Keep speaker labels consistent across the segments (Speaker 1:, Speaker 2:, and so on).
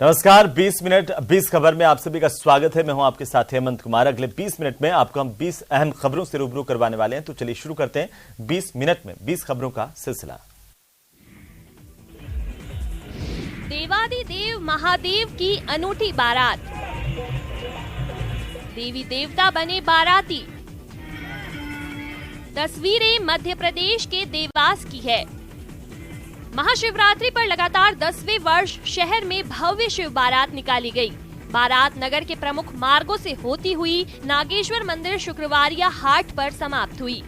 Speaker 1: नमस्कार। 20 मिनट 20 खबर में आप सभी का स्वागत है। मैं हूं आपके साथ हेमंत कुमार। अगले 20 मिनट में आपको हम 20 अहम खबरों से रूबरू करवाने वाले हैं। तो चलिए शुरू करते हैं 20 मिनट में 20 खबरों का सिलसिला।
Speaker 2: देवादिदेव महादेव की अनूठी बारात, देवी देवता बने बाराती। तस्वीरें मध्य प्रदेश के देवास की है। महाशिवरात्रि पर लगातार 10वें वर्ष शहर में भव्य शिव बारात निकाली गई। बारात नगर के प्रमुख मार्गों से होती हुई नागेश्वर मंदिर शुक्रवारिया हाट पर समाप्त हुई।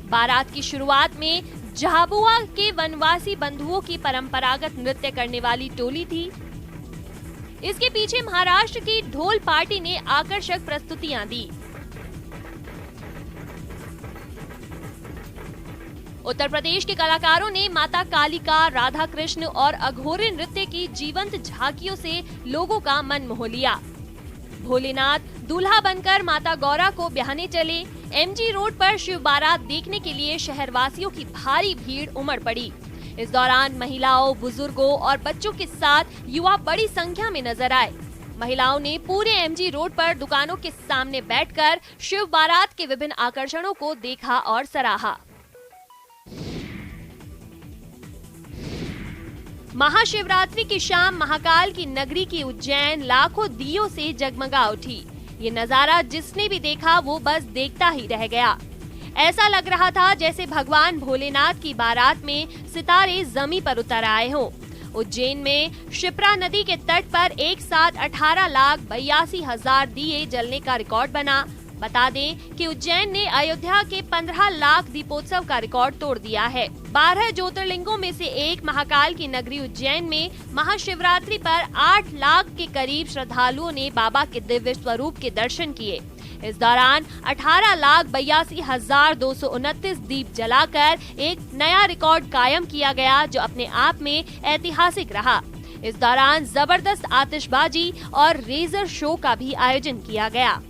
Speaker 2: बारात की शुरुआत में झाबुआ के वनवासी बंधुओं की परंपरागत नृत्य करने वाली टोली थी। इसके पीछे महाराष्ट्र की ढोल पार्टी ने आकर्षक प्रस्तुतियां दी। उत्तर प्रदेश के कलाकारों ने माता कालिका, राधा कृष्ण और अघोरे नृत्य की जीवंत झांकियों से लोगों का मन मोह लिया। भोलेनाथ दूल्हा बनकर माता गौरा को ब्याहने चले। एमजी रोड पर शिव बारात देखने के लिए शहरवासियों की भारी भीड़ उमड़ पड़ी। इस दौरान महिलाओं, बुजुर्गों और बच्चों के साथ युवा बड़ी संख्या में नजर आए। महिलाओं ने पूरे एमजी रोड पर दुकानों के सामने बैठकर शिव बारात के विभिन्न आकर्षणों को देखा और सराहा। महाशिवरात्रि की शाम महाकाल की नगरी की उज्जैन लाखों दियों से जगमगा उठी। ये नजारा जिसने भी देखा वो बस देखता ही रह गया। ऐसा लग रहा था जैसे भगवान भोलेनाथ की बारात में सितारे जमीन पर उतर आए हों। उज्जैन में शिप्रा नदी के तट पर एक साथ 18,82,000 दिए जलने का रिकॉर्ड बना। बता दें कि उज्जैन ने अयोध्या के 15 लाख दीपोत्सव का रिकॉर्ड तोड़ दिया है। 12 ज्योतिर्लिंगों में से एक महाकाल की नगरी उज्जैन में महाशिवरात्रि पर 8 लाख के करीब श्रद्धालुओं ने बाबा के दिव्य स्वरूप के दर्शन किए। इस दौरान 18,82,229 दीप जलाकर एक नया रिकॉर्ड कायम किया गया, जो अपने आप में ऐतिहासिक रहा। इस दौरान जबरदस्त आतिशबाजी और रेजर शो का भी आयोजन किया गया।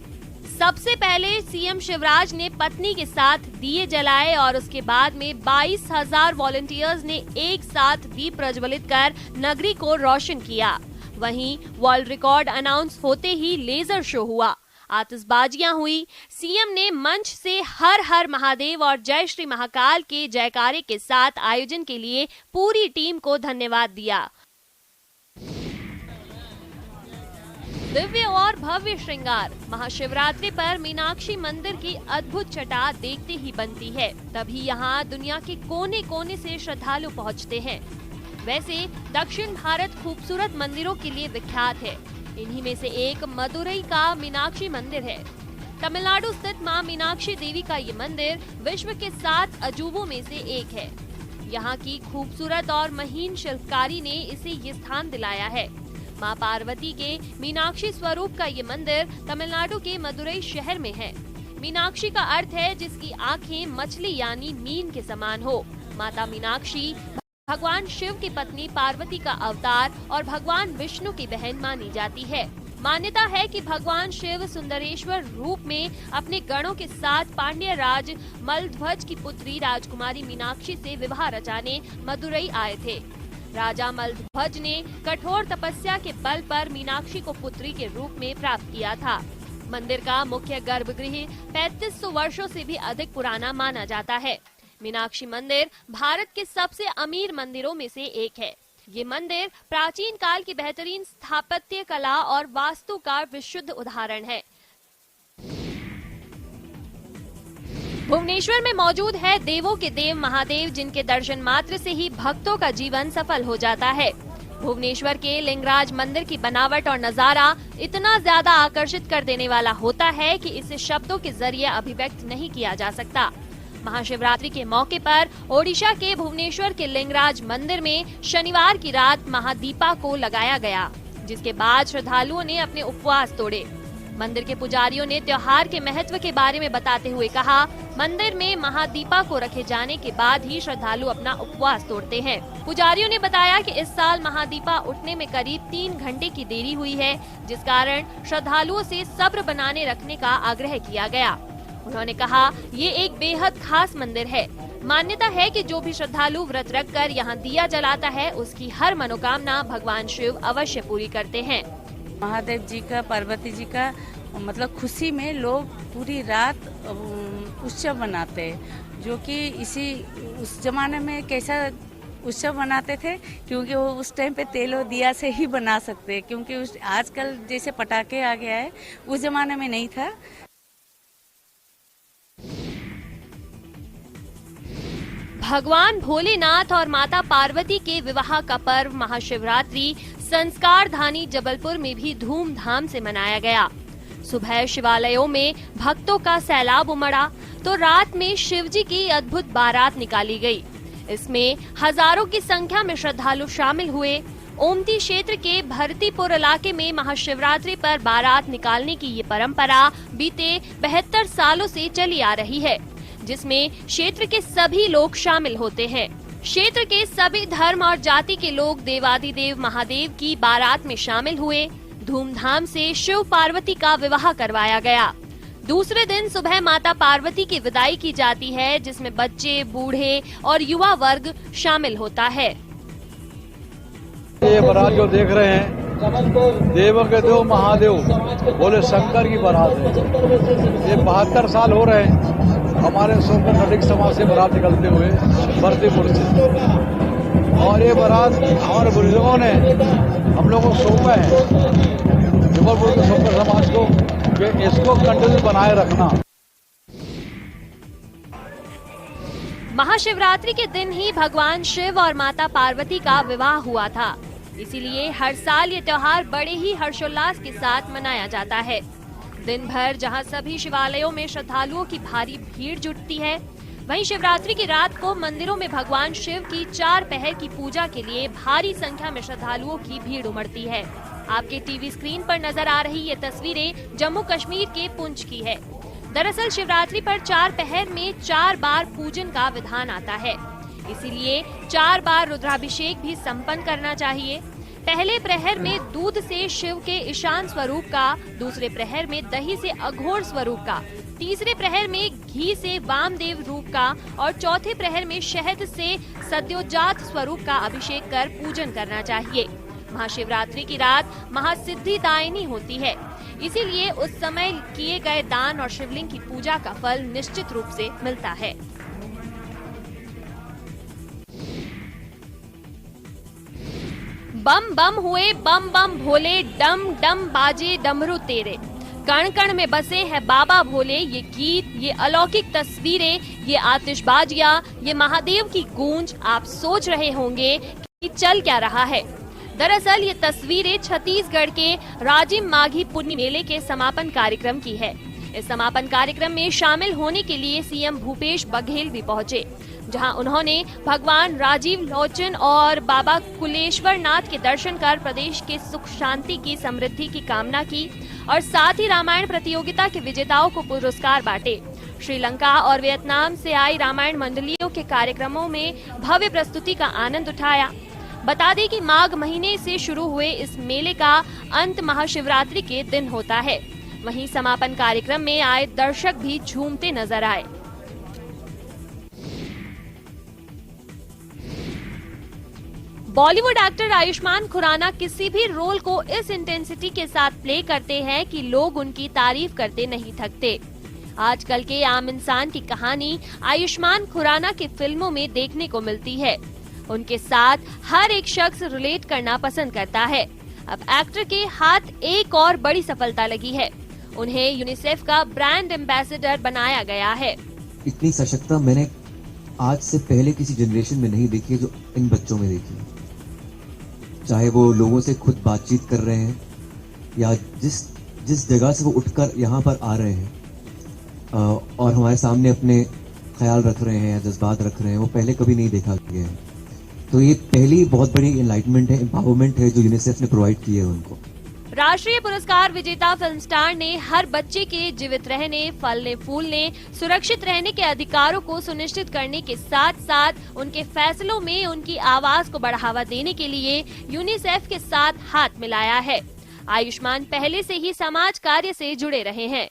Speaker 2: सबसे पहले सीएम शिवराज ने पत्नी के साथ दिए जलाए और उसके बाद में 22,000 वॉलंटियर्स ने एक साथ दीप प्रज्वलित कर नगरी को रोशन किया। वहीं वर्ल्ड रिकॉर्ड अनाउंस होते ही लेजर शो हुआ, आतिशबाजियां हुई। सीएम ने मंच से हर हर महादेव और जय श्री महाकाल के जयकारे के साथ आयोजन के लिए पूरी टीम को धन्यवाद दिया। दिव्य और भव्य श्रृंगार। महाशिवरात्रि पर मीनाक्षी मंदिर की अद्भुत छटा देखते ही बनती है, तभी यहाँ दुनिया के कोने कोने से श्रद्धालु पहुँचते हैं। वैसे दक्षिण भारत खूबसूरत मंदिरों के लिए विख्यात है। इन्हीं में से एक मदुरई का मीनाक्षी मंदिर है। तमिलनाडु स्थित मां मीनाक्षी देवी का ये मंदिर विश्व के 7 अजूबों में से एक है। यहाँ की खूबसूरत और महीन शिल्पकारी ने इसे ये स्थान दिलाया है। मां पार्वती के मीनाक्षी स्वरूप का ये मंदिर तमिलनाडु के मदुरई शहर में है। मीनाक्षी का अर्थ है जिसकी आंखें मछली यानी मीन के समान हो। माता मीनाक्षी भगवान शिव की पत्नी पार्वती का अवतार और भगवान विष्णु की बहन मानी जाती है। मान्यता है कि भगवान शिव सुंदरेश्वर रूप में अपने गणों के साथ पांड्य राज मलध्वज की पुत्री राजकुमारी मीनाक्षी से विवाह रचाने मदुरई आए थे। राजा मलध्वज ने कठोर तपस्या के बल पर मीनाक्षी को पुत्री के रूप में प्राप्त किया था। मंदिर का मुख्य गर्भगृह 3500 वर्षों से भी अधिक पुराना माना जाता है। मीनाक्षी मंदिर भारत के सबसे अमीर मंदिरों में से एक है। ये मंदिर प्राचीन काल की बेहतरीन स्थापत्य कला और वास्तु का विशुद्ध उदाहरण है। भुवनेश्वर में मौजूद है देवों के देव महादेव, जिनके दर्शन मात्र से ही भक्तों का जीवन सफल हो जाता है। भुवनेश्वर के लिंगराज मंदिर की बनावट और नजारा इतना ज्यादा आकर्षित कर देने वाला होता है कि इसे शब्दों के जरिए अभिव्यक्त नहीं किया जा सकता। महाशिवरात्रि के मौके पर ओडिशा के भुवनेश्वर के लिंगराज मंदिर में शनिवार की रात महादीपा को लगाया गया, जिसके बाद श्रद्धालुओं ने अपने उपवास तोड़े। मंदिर के पुजारियों ने त्योहार के महत्व के बारे में बताते हुए कहा, मंदिर में महादीपा को रखे जाने के बाद ही श्रद्धालु अपना उपवास तोड़ते हैं। पुजारियों ने बताया कि इस साल महादीपा उठने में करीब 3 घंटे की देरी हुई है, जिस कारण श्रद्धालुओं से सब्र बनाने रखने का आग्रह किया गया। उन्होंने कहा, ये एक बेहद खास मंदिर है। मान्यता है कि जो भी श्रद्धालु व्रत रखकर यहाँ दिया जलाता है, उसकी हर मनोकामना भगवान शिव अवश्य पूरी करते हैं।
Speaker 3: महादेव जी का, पार्वती जी का मतलब खुशी में लोग पूरी रात उत्सव मनाते हैं, जो कि उस जमाने में कैसा उत्सव मनाते थे, क्योंकि वो उस टाइम पे तेल और दिया से ही बना सकते हैं, क्योंकि आजकल जैसे पटाखे आ गया है, उस जमाने में नहीं था।
Speaker 2: भगवान भोलेनाथ और माता पार्वती के विवाह का पर्व महाशिवरात्रि संस्कार धानी जबलपुर में भी धूमधाम से मनाया गया। सुबह शिवालयों में भक्तों का सैलाब उमड़ा तो रात में शिवजी की अद्भुत बारात निकाली गई। इसमें हजारों की संख्या में श्रद्धालु शामिल हुए। ओमती क्षेत्र के भरतीपुर इलाके में महाशिवरात्रि पर बारात निकालने की ये परंपरा बीते 72 सालों से चली आ रही है, जिसमें क्षेत्र के सभी लोग शामिल होते हैं। क्षेत्र के सभी धर्म और जाति के लोग देवादिदेव महादेव की बारात में शामिल हुए। धूमधाम से शिव पार्वती का विवाह करवाया गया। दूसरे दिन सुबह माता पार्वती की विदाई की जाती है, जिसमें बच्चे, बूढ़े और युवा वर्ग शामिल होता है।
Speaker 4: ये बारात जो देख रहे हैं, देवों के देव महादेव बोले शंकर की बारात है। ये 72 साल हो रहे हैं हमारे सोमनाथ नडिक समाज से बारात निकलते हुए भरतीपुर से, और ये बारात हमारे बुजुर्गों ने हम लोगों को सौंपा है, जबलपुर के सोमनाथ समाज को, कि इसको कंटिन्यू बनाए रखना।
Speaker 2: महाशिवरात्रि के दिन ही भगवान शिव और माता पार्वती का विवाह हुआ था, इसीलिए हर साल ये त्योहार बड़े ही हर्षोल्लास के साथ मनाया जाता है। दिन भर जहां सभी शिवालयों में श्रद्धालुओं की भारी भीड़ जुटती है, वहीं शिवरात्रि की रात को मंदिरों में भगवान शिव की 4 पहर की पूजा के लिए भारी संख्या में श्रद्धालुओं की भीड़ उमड़ती है। आपके टीवी स्क्रीन पर नजर आ रही ये तस्वीरें जम्मू कश्मीर के पुंछ की है। दरअसल शिवरात्रि पर 4 पहर में 4 बार पूजन का विधान आता है, इसीलिए 4 बार रुद्राभिषेक भी संपन्न करना चाहिए। पहले प्रहर में दूध से शिव के ईशान स्वरूप का, दूसरे प्रहर में दही से अघोर स्वरूप का, तीसरे प्रहर में घी से वामदेव रूप का और चौथे प्रहर में शहद से सद्योजात स्वरूप का अभिषेक कर पूजन करना चाहिए। महाशिवरात्रि की रात महासिद्धिदायिनी होती है, इसीलिए उस समय किए गए दान और शिवलिंग की पूजा का फल निश्चित रूप से मिलता है। बम बम हुए बम बम भोले, डम डम बाजे डमरू तेरे, कण कण में बसे हैं बाबा भोले। ये गीत, ये अलौकिक तस्वीरें, ये आतिशबाजियां, ये महादेव की गूंज, आप सोच रहे होंगे कि चल क्या रहा है। दरअसल ये तस्वीरें छत्तीसगढ़ के राजिम माघी पुन्नी मेले के समापन कार्यक्रम की है। इस समापन कार्यक्रम में शामिल होने के लिए सीएम भूपेश बघेल भी पहुंचे, जहां उन्होंने भगवान राजीव लोचन और बाबा कुलेश्वर नाथ के दर्शन कर प्रदेश के सुख शांति की समृद्धि की कामना की और साथ ही रामायण प्रतियोगिता के विजेताओं को पुरस्कार बांटे। श्रीलंका और वियतनाम से आई रामायण मंडलियों के कार्यक्रमों में भव्य प्रस्तुति का आनंद उठाया। बता दें कि माघ महीने से शुरू हुए इस मेले का अंत महाशिवरात्रि के दिन होता है। वहीं समापन कार्यक्रम में आए दर्शक भी झूमते नजर आए। बॉलीवुड एक्टर आयुष्मान खुराना किसी भी रोल को इस इंटेंसिटी के साथ प्ले करते हैं कि लोग उनकी तारीफ करते नहीं थकते। आजकल के आम इंसान की कहानी आयुष्मान खुराना की फिल्मों में देखने को मिलती है। उनके साथ हर एक शख्स रिलेट करना पसंद करता है। अब एक्टर के हाथ एक और बड़ी सफलता लगी है, उन्हें यूनिसेफ का ब्रांड एम्बेसडर बनाया गया है।
Speaker 5: इतनी सशक्ता मैंने आज से पहले किसी जनरेशन में नहीं देखी है जो इन बच्चों में देखी है। चाहे वो लोगों से खुद बातचीत कर रहे हैं या जिस जगह से वो उठकर यहाँ पर आ रहे हैं और हमारे सामने अपने ख्याल रख रहे हैं या जज्बात रख रहे हैं, वो पहले कभी नहीं देखा गया है। तो ये पहली बहुत बड़ी एनलाइटमेंट है, एम्पावरमेंट है जो यूनिसेफ ने प्रोवाइड की है उनको।
Speaker 2: राष्ट्रीय पुरस्कार विजेता फिल्म स्टार ने हर बच्चे के जीवित रहने, फलने फूलने, सुरक्षित रहने के अधिकारों को सुनिश्चित करने के साथ साथ उनके फैसलों में उनकी आवाज को बढ़ावा देने के लिए यूनिसेफ के साथ हाथ मिलाया है। आयुष्मान पहले से ही समाज कार्य से जुड़े रहे हैं।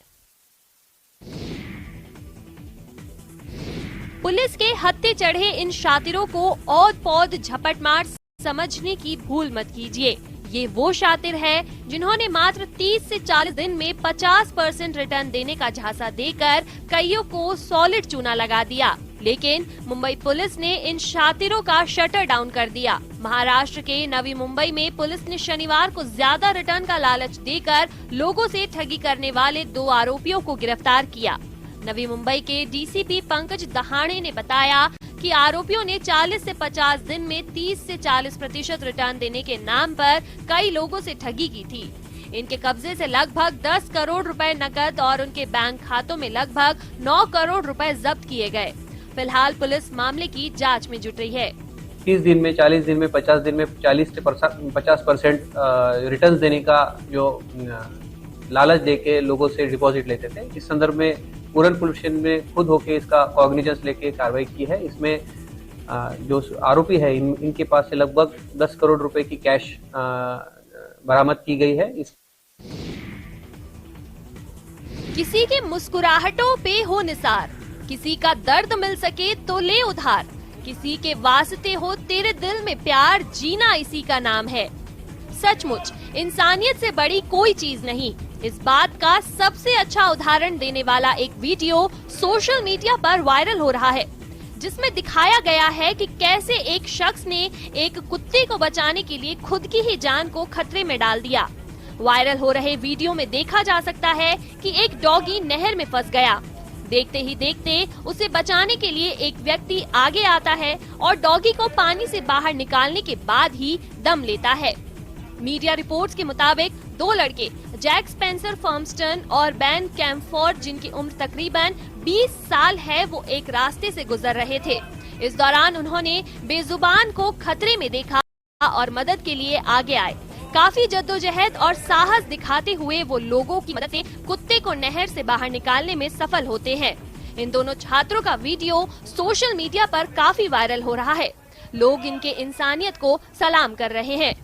Speaker 2: पुलिस के हत्थे चढ़े इन शातिरों को औद पौद झपट मार समझने की भूल मत कीजिए। ये वो शातिर है जिन्होंने मात्र 30 से 40 दिन में 50% रिटर्न देने का झांसा देकर कईयों को सॉलिड चूना लगा दिया। लेकिन मुंबई पुलिस ने इन शातिरों का शटर डाउन कर दिया। महाराष्ट्र के नवी मुंबई में पुलिस ने शनिवार को ज्यादा रिटर्न का लालच देकर लोगों से ठगी करने वाले 2 आरोपियों को गिरफ्तार किया। नवी मुंबई के डीसीपी पंकज दहाणे ने बताया कि आरोपियों ने 40 से 50 दिन में 30 से 40% रिटर्न देने के नाम पर कई लोगों से ठगी की थी। इनके कब्जे से लगभग 10 करोड़ रुपए नकद और उनके बैंक खातों में लगभग 9 करोड़ रुपए जब्त किए गए। फिलहाल पुलिस मामले की जांच में जुट रही है।
Speaker 6: 30 दिन में, 40 दिन में, 50 दिन में 40 से 50% रिटर्न देने का जो लालच देके लोगों से डिपॉजिट लेते थे। इस संदर्भ में पूरन पुलिस स्टेशन में खुद होके इसका कॉग्निजेंस लेके कार्रवाई की है। इसमें जो आरोपी है इनके पास से लगभग 10 करोड़ रुपए की कैश बरामद की गई है।
Speaker 2: किसी के मुस्कुराहटों पे हो निसार, किसी का दर्द मिल सके तो ले उधार, किसी के वास्ते हो तेरे दिल में प्यार, जीना इसी का नाम है। सचमुच इंसानियत से बड़ी कोई चीज नहीं। इस बात का सबसे अच्छा उदाहरण देने वाला एक वीडियो सोशल मीडिया पर वायरल हो रहा है, जिसमें दिखाया गया है कि कैसे एक शख्स ने एक कुत्ते को बचाने के लिए खुद की ही जान को खतरे में डाल दिया। वायरल हो रहे वीडियो में देखा जा सकता है कि एक डॉगी नहर में फंस गया। देखते ही देखते उसे बचाने के लिए एक व्यक्ति आगे आता है और डॉगी को पानी से बाहर निकालने के बाद ही दम लेता है। मीडिया रिपोर्ट्स के मुताबिक 2 लड़के जैक स्पेंसर फर्मस्टन और बेन कैम्फोर्ड, जिनकी उम्र तकरीबन 20 साल है, वो एक रास्ते से गुजर रहे थे। इस दौरान उन्होंने बेजुबान को खतरे में देखा और मदद के लिए आगे आए। काफी जद्दोजहद और साहस दिखाते हुए वो लोगों की मदद से कुत्ते को नहर से बाहर निकालने में सफल होते हैं। इन दोनों छात्रों का वीडियो सोशल मीडिया पर काफी वायरल हो रहा है। लोग इनके इंसानियत को सलाम कर रहे हैं।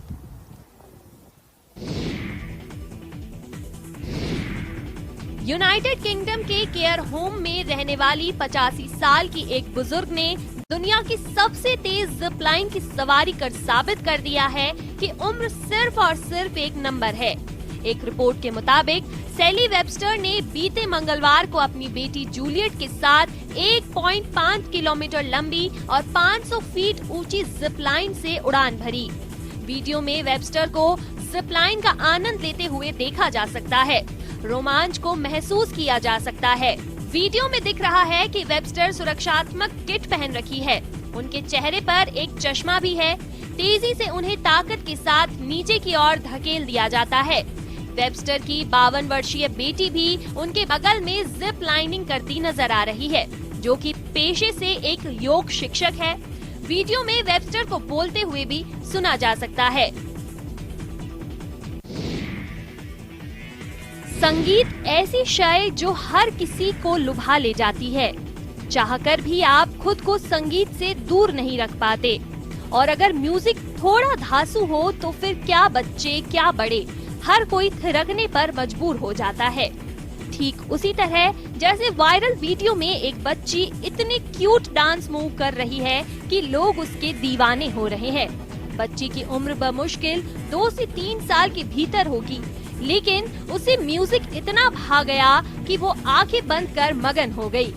Speaker 2: यूनाइटेड किंगडम के केयर होम में रहने वाली 85 साल की एक बुजुर्ग ने दुनिया की सबसे तेज जिप लाइन की सवारी कर साबित कर दिया है कि उम्र सिर्फ और सिर्फ एक नंबर है। एक रिपोर्ट के मुताबिक सैली वेबस्टर ने बीते मंगलवार को अपनी बेटी जूलियट के साथ 1.5 किलोमीटर लंबी और 500 फीट ऊंची जिप लाइन से उड़ान भरी। वीडियो में वेबस्टर को जिप लाइन का आनंद लेते हुए देखा जा सकता है। रोमांच को महसूस किया जा सकता है। वीडियो में दिख रहा है कि वेबस्टर सुरक्षात्मक किट पहन रखी है। उनके चेहरे पर एक चश्मा भी है। तेजी से उन्हें ताकत के साथ नीचे की ओर धकेल दिया जाता है। वेबस्टर की 52 वर्षीय बेटी भी उनके बगल में जिप लाइनिंग करती नजर आ रही है, जो कि पेशे से एक योग शिक्षक है। वीडियो में वेबस्टर को बोलते हुए भी सुना जा सकता है। संगीत ऐसी शय जो हर किसी को लुभा ले जाती है। चाहकर भी आप खुद को संगीत से दूर नहीं रख पाते। और अगर म्यूजिक थोड़ा धांसू हो तो फिर क्या बच्चे क्या बड़े, हर कोई थिरकने पर मजबूर हो जाता है। ठीक उसी तरह जैसे वायरल वीडियो में एक बच्ची इतने क्यूट डांस मूव कर रही है कि लोग उसके दीवाने हो रहे हैं। बच्ची की उम्र बमुश्किल 2 से 3 साल के भीतर होगी, लेकिन उसे म्यूजिक इतना भा गया कि वो आंखें बंद कर मगन हो गई।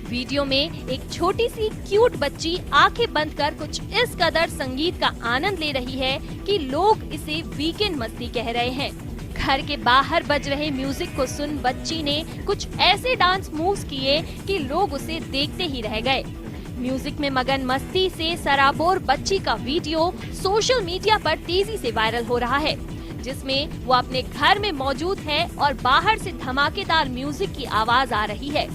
Speaker 2: वीडियो में एक छोटी सी क्यूट बच्ची आंखें बंद कर कुछ इस कदर संगीत का आनंद ले रही है कि लोग इसे वीकेंड मस्ती कह रहे हैं। घर के बाहर बज रहे म्यूजिक को सुन बच्ची ने कुछ ऐसे डांस मूव्स किए कि लोग उसे देखते ही रह गए। म्यूजिक में मगन मस्ती से सराबोर बच्ची का वीडियो सोशल मीडिया पर तेजी से वायरल हो रहा है, जिसमें वो अपने घर में मौजूद है और बाहर से धमाकेदार म्यूजिक की आवाज आ रही है,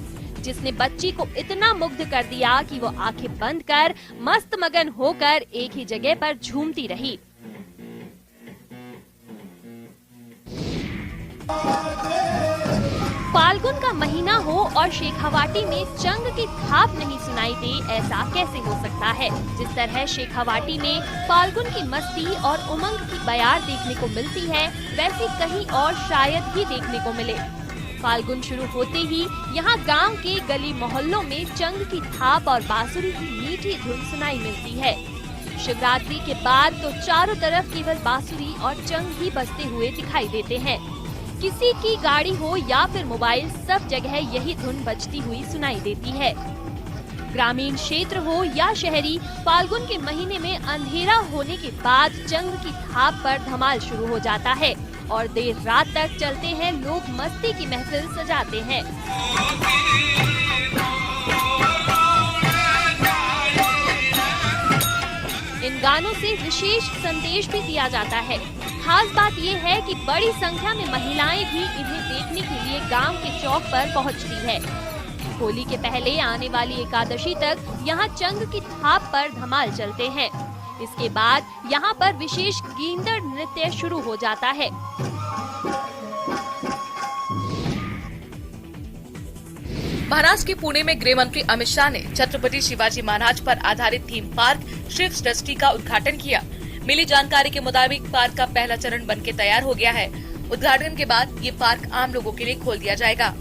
Speaker 2: जिसने बच्ची को इतना मुग्ध कर दिया कि वो आंखें बंद कर मस्त मगन होकर एक ही जगह पर झूमती रही। फाल्गुन का महीना हो और शेखावाटी में चंग की थाप नहीं सुनाई दे, ऐसा कैसे हो सकता है। जिस तरह शेखावाटी में फाल्गुन की मस्ती और उमंग की बयार देखने को मिलती है, वैसी कहीं और शायद ही देखने को मिले। फाल्गुन शुरू होते ही यहाँ गांव के गली मोहल्लों में चंग की थाप और बांसुरी की मीठी धुन सुनाई मिलती है। शिवरात्रि के बाद तो चारों तरफ केवल बांसुरी और चंग ही बजते हुए दिखाई देते हैं। किसी की गाड़ी हो या फिर मोबाइल, सब जगह यही धुन बजती हुई सुनाई देती है। ग्रामीण क्षेत्र हो या शहरी, फाल्गुन के महीने में अंधेरा होने के बाद चंग की थाप पर धमाल शुरू हो जाता है और देर रात तक चलते हैं। लोग मस्ती की महफिल सजाते हैं। इन गानों से विशेष संदेश भी दिया जाता है। खास बात ये है कि बड़ी संख्या में महिलाएं भी इन्हें देखने के लिए गांव के चौक पर पहुंचती है। होली के पहले आने वाली एकादशी तक यहाँ चंग की थाप पर धमाल चलते हैं। इसके बाद यहाँ पर विशेष गींदड़ नृत्य शुरू हो जाता है।
Speaker 7: महाराष्ट्र के पुणे में गृह मंत्री अमित शाह ने छत्रपति शिवाजी महाराज पर आधारित थीम पार्क शिव सृष्टि का उद्घाटन किया। मिली जानकारी के मुताबिक पार्क का पहला चरण बनके तैयार हो गया है। उद्घाटन के बाद ये पार्क आम लोगों के लिए खोल दिया जाएगा।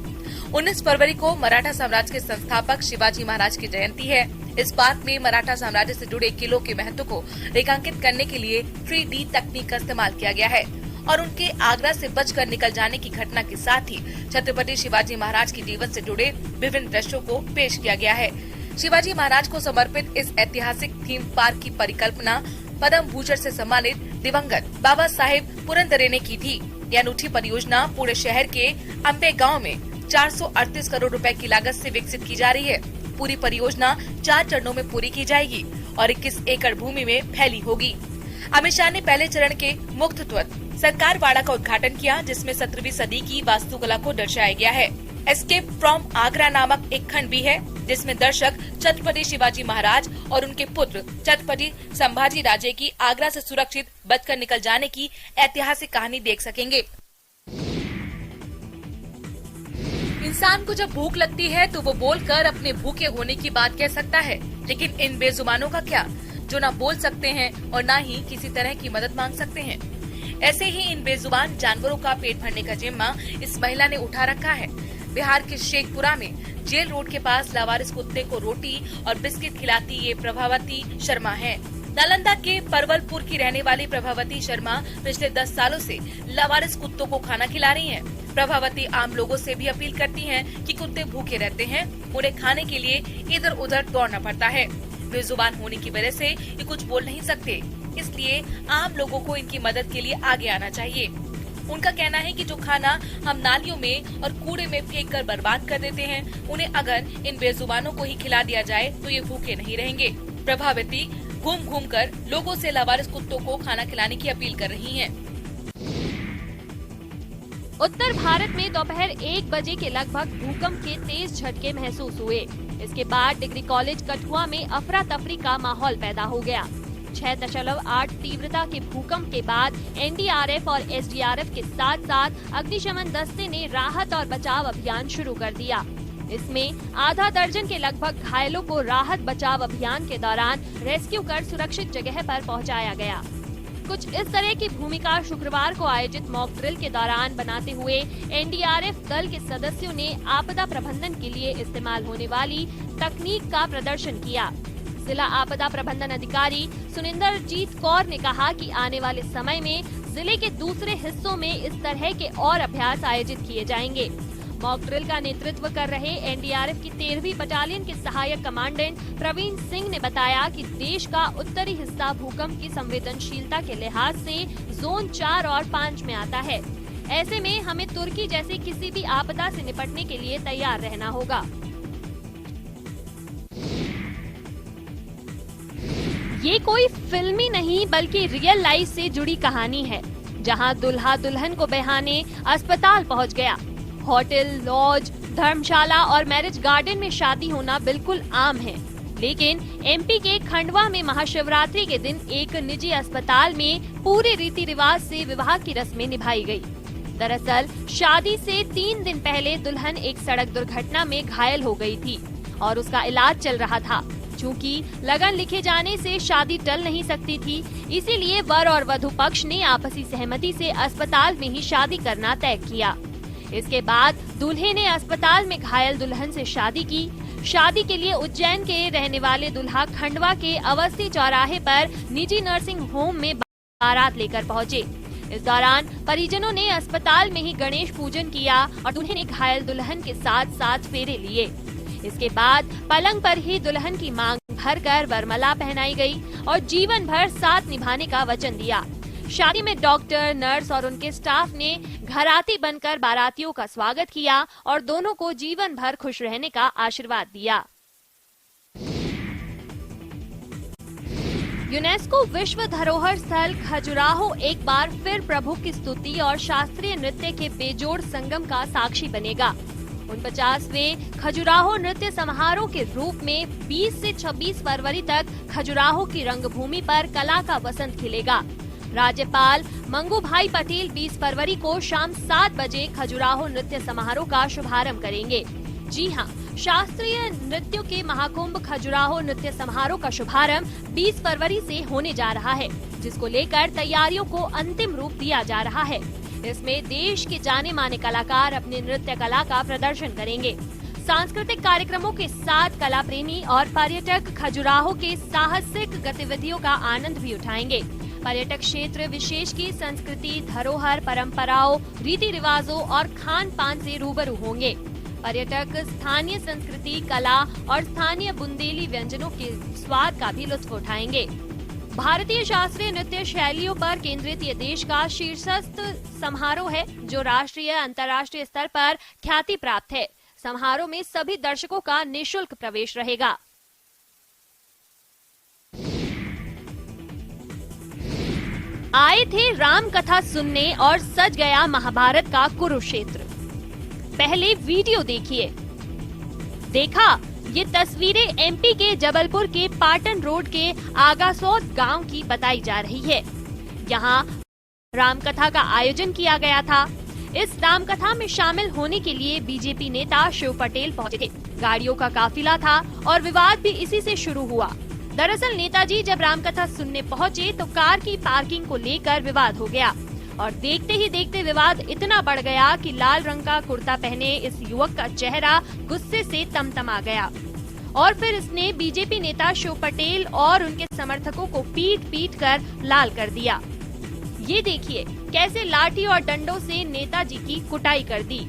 Speaker 7: 19 फरवरी को मराठा साम्राज्य के संस्थापक शिवाजी महाराज की जयंती है। इस पार्क में मराठा साम्राज्य से जुड़े किलों के महत्व को रेखांकित करने के लिए 3D तकनीक का इस्तेमाल किया गया है और उनके आगरा से बचकर निकल जाने की घटना के साथ ही छत्रपति शिवाजी महाराज के जीवन से जुड़े विभिन्न दृश्यों को पेश किया गया है। शिवाजी महाराज को समर्पित इस ऐतिहासिक थीम पार्क की परिकल्पना पद्म भूषण से सम्मानित दिवंगत बाबा साहेब पुरंदरे ने की थी। यह अनूठी परियोजना पुणे शहर के अम्बे गाँव में 438 करोड़ रुपए की लागत से विकसित की जा रही है। पूरी परियोजना 4 चरणों में पूरी की जाएगी और 21 एकड़ भूमि में फैली होगी। अमित शाह ने पहले चरण के मुक्तत्व सरकार वाड़ा का उद्घाटन किया, जिसमें 17वीं सदी की वास्तुकला को दर्शाया गया है। एस्केप फ्रॉम आगरा नामक एक खंड भी है, जिसमें दर्शक छत्रपति शिवाजी महाराज और उनके पुत्र छत्रपति संभाजी राजे की आगरा से सुरक्षित बचकर निकल जाने की ऐतिहासिक कहानी देख सकेंगे। इंसान को जब भूख लगती है तो वो बोलकर अपने भूखे होने की बात कह सकता है, लेकिन इन बेजुबानों का क्या, जो ना बोल सकते हैं और ना ही किसी तरह की मदद मांग सकते हैं। ऐसे ही इन बेजुबान जानवरों का पेट भरने का जिम्मा इस महिला ने उठा रखा है। बिहार के शेखपुरा में जेल रोड के पास लावारिस कुत्ते को रोटी और बिस्किट खिलाती ये प्रभावती शर्मा है। नालंदा के परवलपुर की रहने वाली प्रभावती शर्मा पिछले 10 सालों से लावारिस कुत्तों को खाना खिला रही हैं। प्रभावती आम लोगों से भी अपील करती हैं कि कुत्ते भूखे रहते हैं, उन्हें खाने के लिए इधर उधर दौड़ना पड़ता है। बेजुबान होने की वजह से ये कुछ बोल नहीं सकते, इसलिए आम लोगों को इनकी मदद के लिए आगे आना चाहिए। उनका कहना है कि जो खाना हम नालियों में और कूड़े में फेंक कर बर्बाद कर देते हैं, उन्हें अगर इन बेजुबानों को ही खिला दिया जाए तो ये भूखे नहीं रहेंगे। प्रभावती घूम घूम कर लोगों से लावारिस कुत्तों को खाना खिलाने की अपील कर रही हैं।
Speaker 2: उत्तर भारत में दोपहर 1 बजे के लगभग भूकंप के तेज झटके महसूस हुए। इसके बाद डिग्री कॉलेज कठुआ में अफरा तफरी का माहौल पैदा हो गया। 6.8 तीव्रता के भूकंप के बाद एनडीआरएफ और एसडीआरएफ के साथ साथ अग्निशमन दस्ते ने राहत और बचाव अभियान शुरू कर दिया। इसमें आधा दर्जन के लगभग घायलों को राहत बचाव अभियान के दौरान रेस्क्यू कर सुरक्षित जगह पर पहुंचाया गया। कुछ इस तरह की भूमिका शुक्रवार को आयोजित मॉक ड्रिल के दौरान बनाते हुए एनडीआरएफ दल के सदस्यों ने आपदा प्रबंधन के लिए इस्तेमाल होने वाली तकनीक का प्रदर्शन किया। जिला आपदा प्रबंधन अधिकारी सुनिंदरजीत कौर ने कहा कि आने वाले समय में जिले के दूसरे हिस्सों में इस तरह के और अभ्यास आयोजित किए जाएंगे। मॉक ड्रिल का नेतृत्व कर रहे एनडीआरएफ की 13वीं बटालियन के सहायक कमांडेंट प्रवीण सिंह ने बताया कि देश का उत्तरी हिस्सा भूकंप की संवेदनशीलता के लिहाज से जोन 4 और 5 में आता है। ऐसे में हमें तुर्की जैसी किसी भी आपदा से निपटने के लिए तैयार रहना होगा। ये कोई फिल्मी नहीं बल्कि रियल लाइफ से जुड़ी कहानी है, जहां दुल्हा दुल्हन को बहाने अस्पताल पहुंच गया। होटल, लॉज, धर्मशाला और मैरिज गार्डन में शादी होना बिल्कुल आम है, लेकिन एमपी के खंडवा में महाशिवरात्रि के दिन एक निजी अस्पताल में पूरे रीति रिवाज से विवाह की रस्में निभाई गई। दरअसल शादी से 3 दिन पहले दुल्हन एक सड़क दुर्घटना में घायल हो गई थी और उसका इलाज चल रहा था। चूँकि लगन लिखे जाने से शादी टल नहीं सकती थी, इसीलिए वर और वधू पक्ष ने आपसी सहमति से अस्पताल में ही शादी करना तय किया। इसके बाद दूल्हे ने अस्पताल में घायल दुल्हन से शादी की। शादी के लिए उज्जैन के रहने वाले दूल्हा खंडवा के अवस्थी चौराहे पर निजी नर्सिंग होम में बारात लेकर पहुंचे। इस दौरान परिजनों ने अस्पताल में ही गणेश पूजन किया और दूल्हे ने घायल दुल्हन के साथ 7 फेरे लिए। इसके बाद पलंग पर ही दुल्हन की मांग भरकर वरमाला पहनाई गई और जीवन भर साथ निभाने का वचन दिया। शादी में डॉक्टर, नर्स और उनके स्टाफ ने घराती बनकर बारातियों का स्वागत किया और दोनों को जीवन भर खुश रहने का आशीर्वाद दिया। यूनेस्को विश्व धरोहर स्थल खजुराहो एक बार फिर प्रभु की स्तुति और शास्त्रीय नृत्य के बेजोड़ संगम का साक्षी बनेगा। 49वें खजुराहो नृत्य समारोह के रूप में 20 से 26 फरवरी तक खजुराहो की रंगभूमि पर कला का वसंत खिलेगा। राज्यपाल मंगू भाई पटेल 20 फरवरी को शाम 7 बजे खजुराहो नृत्य समारोह का शुभारंभ करेंगे। जी हां, शास्त्रीय नृत्यों के महाकुंभ खजुराहो नृत्य समारोह का शुभारंभ 20 फरवरी से होने जा रहा है, जिसको लेकर तैयारियों को अंतिम रूप दिया जा रहा है। इसमें देश के जाने माने कलाकार अपने नृत्य कला का प्रदर्शन करेंगे। सांस्कृतिक कार्यक्रमों के साथ कला प्रेमी और पर्यटक खजुराहो के साहसिक गतिविधियों का आनंद भी उठाएंगे। पर्यटक क्षेत्र विशेष की संस्कृति, धरोहर, परंपराओं, रीति रिवाजों और खान पान से रूबरू होंगे। पर्यटक स्थानीय संस्कृति, कला और स्थानीय बुंदेली व्यंजनों के स्वाद का भी लुत्फ उठाएंगे। भारतीय शास्त्रीय नृत्य शैलियों पर केंद्रित ये देश का शीर्षस्थ समारोह है, जो राष्ट्रीय अंतर्राष्ट्रीय स्तर पर ख्याति प्राप्त है। समारोह में सभी दर्शकों का निःशुल्क प्रवेश रहेगा। आए थे राम कथा सुनने और सज गया महाभारत का कुरुक्षेत्र। पहले वीडियो देखिए। देखा, ये तस्वीरें एमपी के जबलपुर के पाटन रोड के आगासौद गांव की बताई जा रही है। यहाँ रामकथा का आयोजन किया गया था। इस रामकथा में शामिल होने के लिए बीजेपी नेता शिव पटेल पहुंचे थे। गाड़ियों का काफिला था और विवाद भी इसी से शुरू हुआ। दरअसल नेताजी जब रामकथा सुनने पहुंचे तो कार की पार्किंग को लेकर विवाद हो गया और देखते ही देखते विवाद इतना बढ़ गया कि लाल रंग का कुर्ता पहने इस युवक का चेहरा गुस्से से तमतमा गया और फिर इसने बीजेपी नेता शिव पटेल और उनके समर्थकों को पीट कर लाल कर दिया। ये देखिए कैसे लाठी और डंडों से नेताजी की कुटाई कर दी।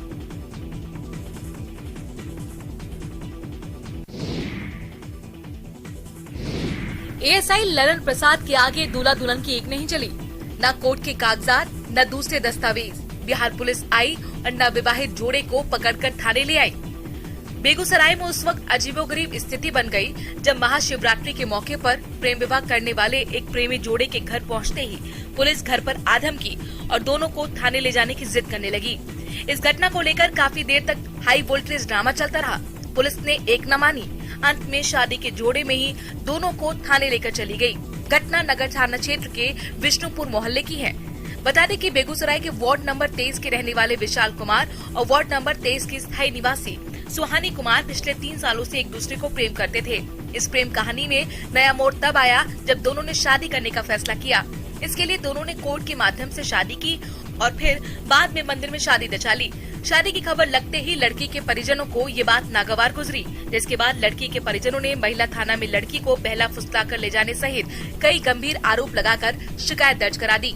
Speaker 7: एएसआई ललन प्रसाद के आगे दूल्हा दुल्हन की एक नहीं चली। न कोर्ट के कागजात, न दूसरे दस्तावेज। बिहार पुलिस आई और न विवाहित जोड़े को पकड़कर थाने ले आई। बेगूसराय में उस वक्त अजीबोगरीब स्थिति बन गई जब महाशिवरात्रि के मौके पर प्रेम विवाह करने वाले एक प्रेमी जोड़े के घर पहुंचते ही पुलिस घर पर आधम की और दोनों को थाने ले जाने की जिद करने लगी। इस घटना को लेकर काफी देर तक हाई वोल्टेज ड्रामा चलता रहा। पुलिस ने एक न मानी। अंत में शादी के जोड़े में ही दोनों को थाने लेकर चली गई। घटना नगर थाना क्षेत्र के विष्णुपुर मोहल्ले की है। बता दें कि बेगूसराय के वार्ड नंबर 23 के रहने वाले विशाल कुमार और वार्ड नंबर 23 की स्थायी निवासी सुहानी कुमार पिछले 3 सालों से एक दूसरे को प्रेम करते थे। इस प्रेम कहानी में नया मोड़ तब आया जब दोनों ने शादी करने का फैसला किया। इसके लिए दोनों ने कोर्ट के माध्यम से शादी की और फिर बाद में मंदिर में शादी रचा ली। शादी की खबर लगते ही लड़की के परिजनों को ये बात नागवार गुजरी, जिसके बाद लड़की के परिजनों ने महिला थाना में लड़की को बहला फुसला कर ले जाने सहित कई गंभीर आरोप लगाकर शिकायत दर्ज करा दी।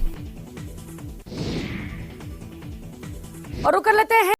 Speaker 8: और कर लेते हैं